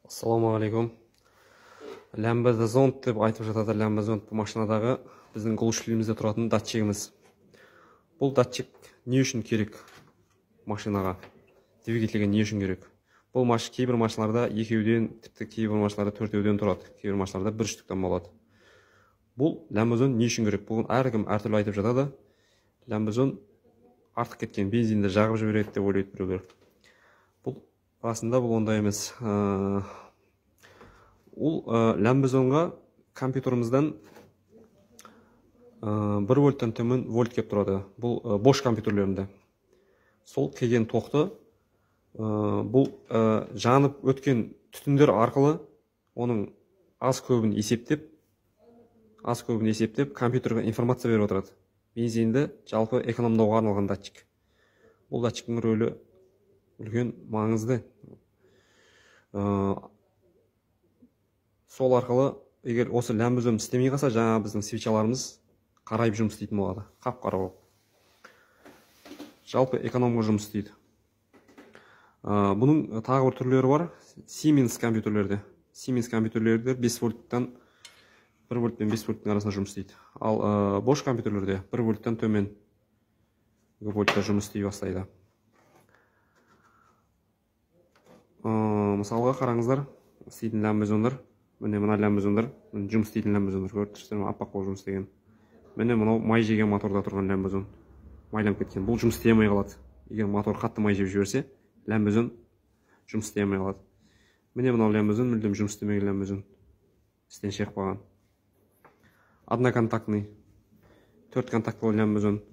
Ассаламағалейкум. Ләмбізді зонд деп айтып жатады. Ләмбі зонд бұл машинадағы біздің глушителімізде тұратын датчигіміз. Бұл датчик не үшін керек машинаға? Двигательге не үшін керек? Бұл кейбір машиналарда екеуден, тіпті кейбір машиналарда төртеуден тұрады. Кейбір машиналарда бір штуктан болады. Бұл ләмбі зонд не үшін керек? Бұған әркім әртүрлі айтып жатады. Ләмбі зонд артық кеткен бензинді жағып жібереді деп ойлайды біреулер. Бұл расында бұл ондай емес. Ол ләмбі зондға компьютерімізден 1 вольттан төмен вольт кеп тұрады. Бұл бош компьютерлерінде. Сол келген тоқты бұл жанып өткен түтіндер арқылы оның аз көбін есептеп компьютерге информация беріп отырады. Бензинді жалпы экономдауға арналған датчик. Бұл датчиктің рөлі үлкен маңызды. Сол арқылы егер осы ләмбі зонд істемей қалса, жаңа біздің свечаларымыз қарайып жұмыс істейтін болады. Қап-қара болып. Жалпы экономға жұмыс істейді. Бұның тағы бір түрлері бар. Siemens компьютерлерде. Siemens компьютерлерде 5 вольттан 1 вольт пен 5 вольттың арасында жұмыс істейді. Ал бош компьютерлерде 1 вольттан төмен вольтта жұмыс істей бастайды. Мысалға қараңыздар, істейтін ләмбі зондар. Міне мына ләмбі зондар, жұмыс істейтін ләмбі зондар. Көріп тұрсыздар ма? Аппақ болып жұмыс істеген. Міне мынау май жеген моторда тұрған ләмбі зонд. Майланып кеткен. Бұл жұмыс істей алмай қалады. Егер мотор қатты май жеп жіберсе, ләмбі зонд жұмыс істей алмай қалады. Міне мынау ләмбі зонд мүлдем жұмыс істемеген ләмбі зонд. Істен шығып қалған. Одноконтактный, 4 контактылы ләмбі зонд.